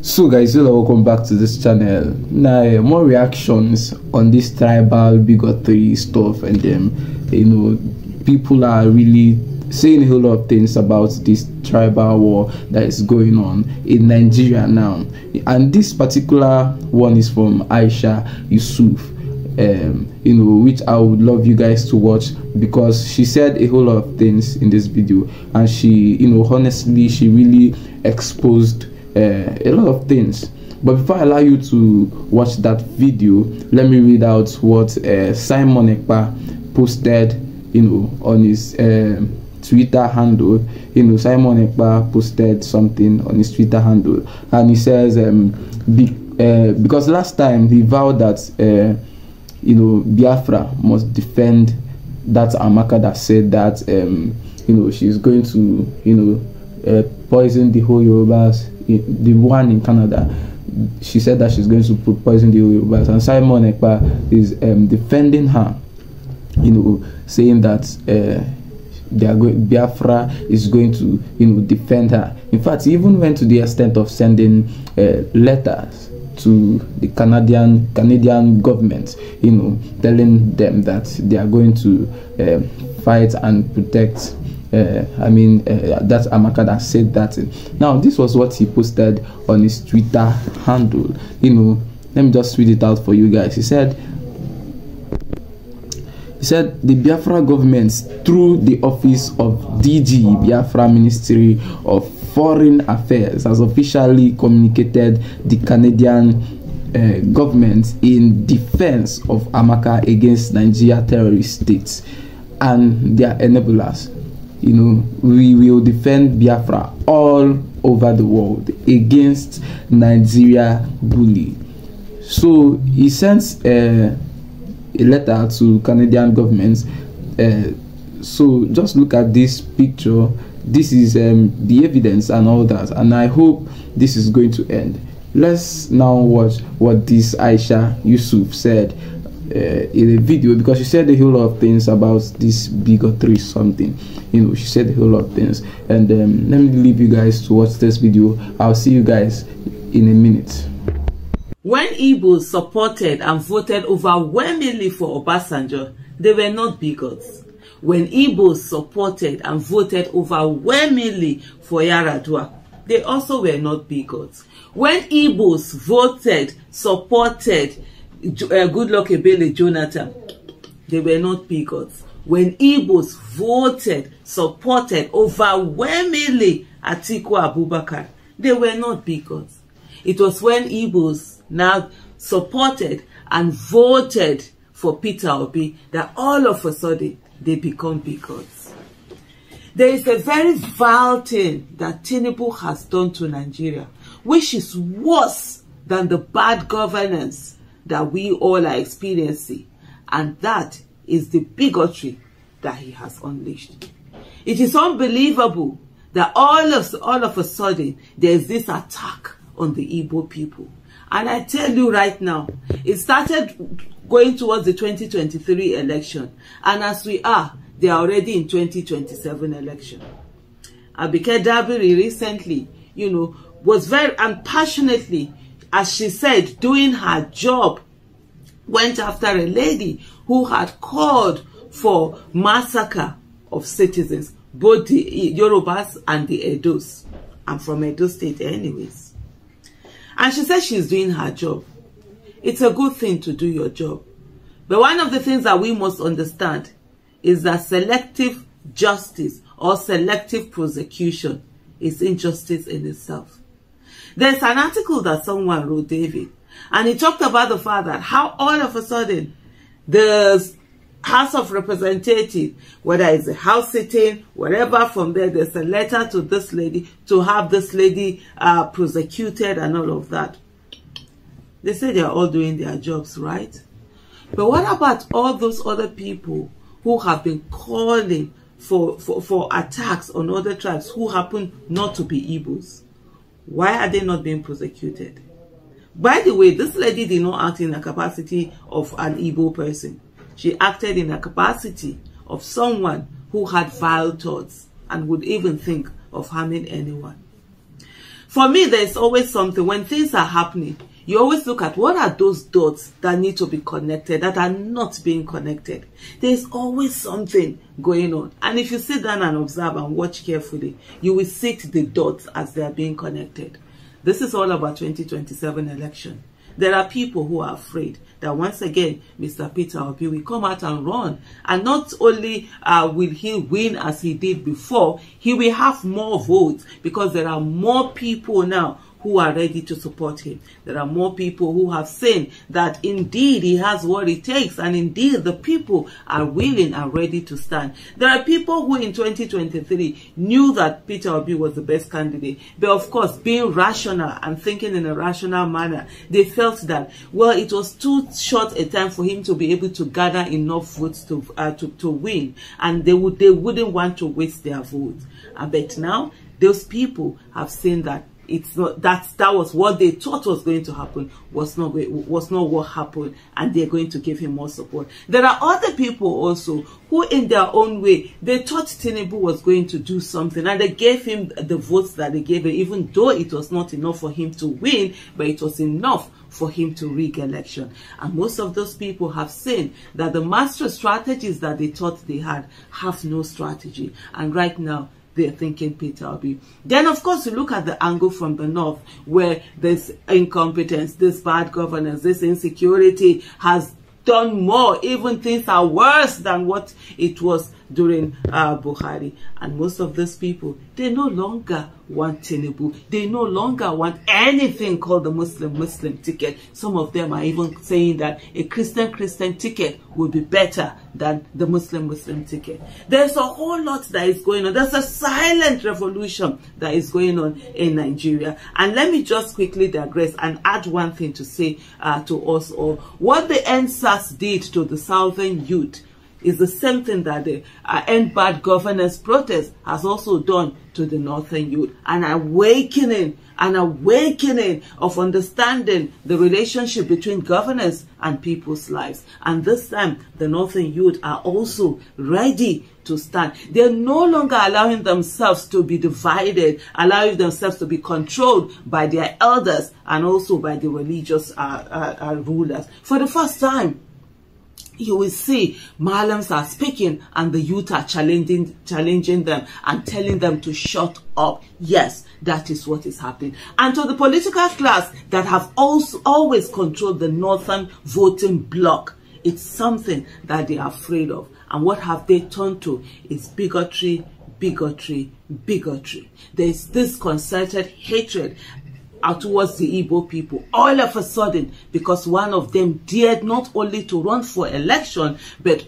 So guys, welcome back to this channel. Now more reactions on this tribal bigotry stuff, and people are really saying a whole lot of things about this tribal war that is going on in Nigeria now. And this particular one is from Aisha Yusuf, which I would love you guys to watch, because she said a whole lot of things in this video, and she, honestly, she really exposed a lot of things. But before I allow you to watch that video, let me read out what Simon Ekpa posted, on his Twitter handle. Simon Ekpa posted something on his Twitter handle, and he says, because last time he vowed that Biafra must defend that Amaka that said that she's going to poison the whole Yorubas, the one in Canada. She said that she's going to poison the whole Yorubas, and Simon Ekpa is defending her, saying that Biafra is going to defend her. In fact, he even went to the extent of sending letters to the Canadian government, telling them that they are going to fight and protect. That's Amaka that said that. Now, this was what he posted on his Twitter handle. Let me just read it out for you guys. He said, the Biafra government, through the office of DG Biafra Ministry of Foreign Affairs, has officially communicated the Canadian government in defense of Amaka against Nigeria terrorist states and their enablers. We will defend Biafra all over the world against Nigeria bully. So he sent a letter to Canadian governments. So just look at this picture. This is the evidence and all that, and I hope this is going to end. Let's now watch what this Aisha Yusuf said in a video, because she said a whole lot of things about this bigotry something. She said a whole lot of things, and let me leave you guys to watch this video. I'll see you guys in a minute. When Igbos supported and voted overwhelmingly for Obasanjo, they were not bigots. When Igbos supported and voted overwhelmingly for Yaradua, they also were not bigots. When Igbos voted, supported Goodluck Ebele Jonathan, they were not bigots. When Igbos voted, supported overwhelmingly Atiku Abubakar, they were not bigots. It was when Igbos now supported and voted for Peter Obi that all of a sudden they become bigots. There is a very vile thing that Tinubu has done to Nigeria, which is worse than the bad governance that we all are experiencing, and that is the bigotry that he has unleashed. It is unbelievable that all of a sudden there is this attack on the Igbo people. And I tell you right now, it started going towards the 2023 election, and as we are, they are already in 2027 election. Abike Dabiri recently, was very passionately, as she said, doing her job, went after a lady who had called for massacre of citizens, both the Yorubas and the Edos. I'm from Edo State anyways. And she said she's doing her job. It's a good thing to do your job. But one of the things that we must understand is that selective justice or selective prosecution is injustice in itself. There's an article that someone wrote, David, and he talked about the fact that how all of a sudden the House of Representatives, whether it's a house sitting, whatever, from there, there's a letter to this lady to have this lady prosecuted and all of that. They say they're all doing their jobs, right? But what about all those other people who have been calling for attacks on other tribes who happen not to be Igbos? Why are they not being prosecuted? By the way, this lady did not act in the capacity of an Igbo person. She acted in a capacity of someone who had vile thoughts and would even think of harming anyone. For me, there's always something. When things are happening, you always look at what are those dots that need to be connected, that are not being connected. There's always something going on. And if you sit down and observe and watch carefully, you will see the dots as they are being connected. This is all about 2027 election. There are people who are afraid that once again, Mr. Peter Obi will come out and run. And not only will he win as he did before, he will have more votes because there are more people now who are ready to support him. There are more people who have seen that indeed he has what it takes, and indeed the people are willing and ready to stand. There are people who in 2023 knew that Peter Obi was the best candidate, but of course, being rational and thinking in a rational manner, they felt that, well, it was too short a time for him to be able to gather enough votes to win, and they wouldn't want to waste their votes. But now, those people have seen that it's not that was what they thought was going to happen was not what happened, and they're going to give him more support. There are other people also who in their own way, they thought Tinubu was going to do something, and they gave him the votes that they gave him, even though it was not enough for him to win, but it was enough for him to rig election. And most of those people have seen that the master strategies that they thought they had have no strategy, and right now they're thinking Peter Obi. Then, of course, you look at the angle from the north, where this incompetence, this bad governance, this insecurity has done more. Even things are worse than what it was during Buhari. And most of these people, they no longer want Tinubu. They no longer want anything called the Muslim ticket. Some of them are even saying that a Christian ticket would be better than the Muslim ticket. There's a whole lot that is going on. There's a silent revolution that is going on in Nigeria. And let me just quickly digress and add one thing to say to us all. What the NSAS did to the southern youth is the same thing that the End Bad Governance protest has also done to the northern youth. An awakening of understanding the relationship between governance and people's lives. And this time, the northern youth are also ready to stand. They're no longer allowing themselves to be divided, allowing themselves to be controlled by their elders and also by the religious rulers. For the first time, you will see Malams are speaking and the youth are challenging them and telling them to shut up. Yes, that is what is happening. And to the political class that have also always controlled the northern voting bloc, it's something that they are afraid of. And what have they turned to? It's bigotry. There's this concerted hatred towards the Igbo people all of a sudden, because one of them dared not only to run for election but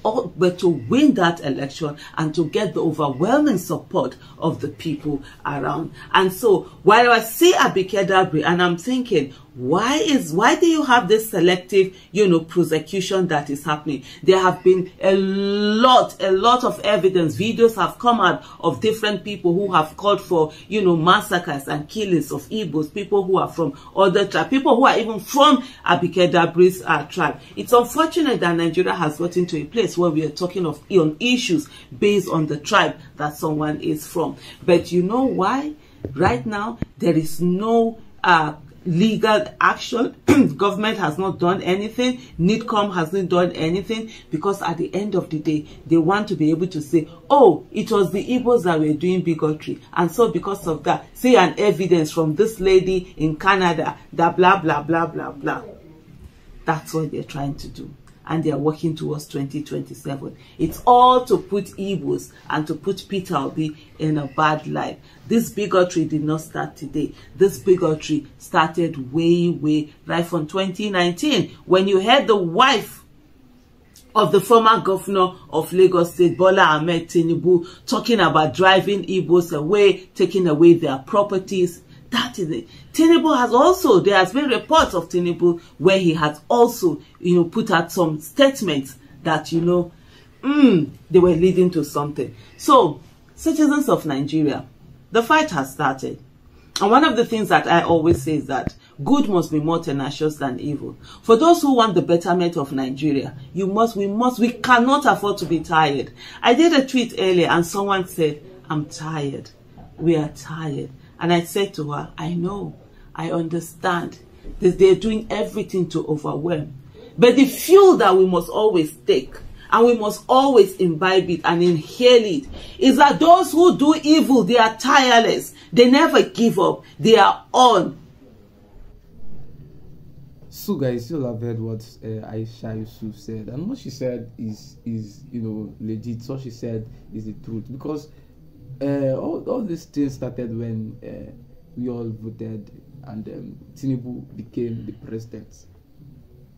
to win that election and to get the overwhelming support of the people around. And so while I see Abike Dabiri and I'm thinking, why do you have this selective, prosecution that is happening? There have been a lot of evidence. Videos have come out of different people who have called for, massacres and killings of Igbos, people who are from other tribes, people who are even from Abike Dabiri's tribe. It's unfortunate that Nigeria has gotten to a place where we are talking on issues based on the tribe that someone is from. But you know why? Right now, there is no legal action. Government has not done anything. NIDCOM hasn't done anything, because at the end of the day, they want to be able to say, oh, it was the Igbos that were doing bigotry. And so because of that, say an evidence from this lady in Canada, that blah, blah, blah, blah, blah. That's what they're trying to do. And they are working towards 2027. It's all to put Igbos and to put Peter Obi in a bad light. This bigotry did not start today. This bigotry started way right from 2019, when you heard the wife of the former governor of Lagos State, Bola Ahmed Tinubu, talking about driving Igbos away, taking away their properties. That is it. Tinubu has also, there has been reports of Tinubu where he has also, put out some statements that, they were leading to something. So, citizens of Nigeria, the fight has started. And one of the things that I always say is that good must be more tenacious than evil. For those who want the betterment of Nigeria, we cannot afford to be tired. I did a tweet earlier and someone said, I'm tired. We are tired. And I said to her, I know, I understand that they're doing everything to overwhelm. But the fuel that we must always take, and we must always imbibe it and inhale it, is that those who do evil, they are tireless. They never give up. They are on. So guys, you'll have heard what Aisha Yusuf said, and what she said is legit. What she said is the truth, because all these things started when we all voted and Tinubu became the president.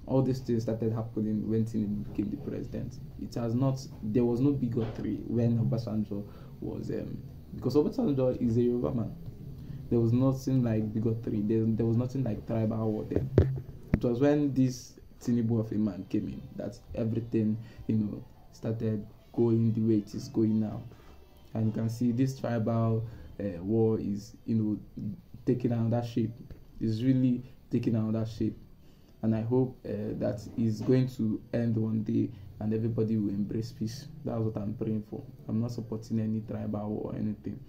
All these things started happening when Tinubu became the president. There was no bigotry when Obasanjo was, because Obasanjo is a Yoruba man. There was nothing like bigotry. There was nothing like tribal war then. It was when this Tinubu of a man came in that everything, started going the way it is going now. And you can see this tribal war is, taking another shape. It's really taking another shape. And I hope that is going to end one day and everybody will embrace peace. That's what I'm praying for. I'm not supporting any tribal war or anything.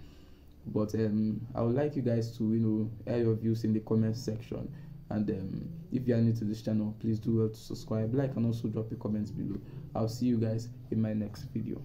But I would like you guys to, air your views in the comment section. And if you are new to this channel, please do well to subscribe, like, and also drop your comments below. I'll see you guys in my next video.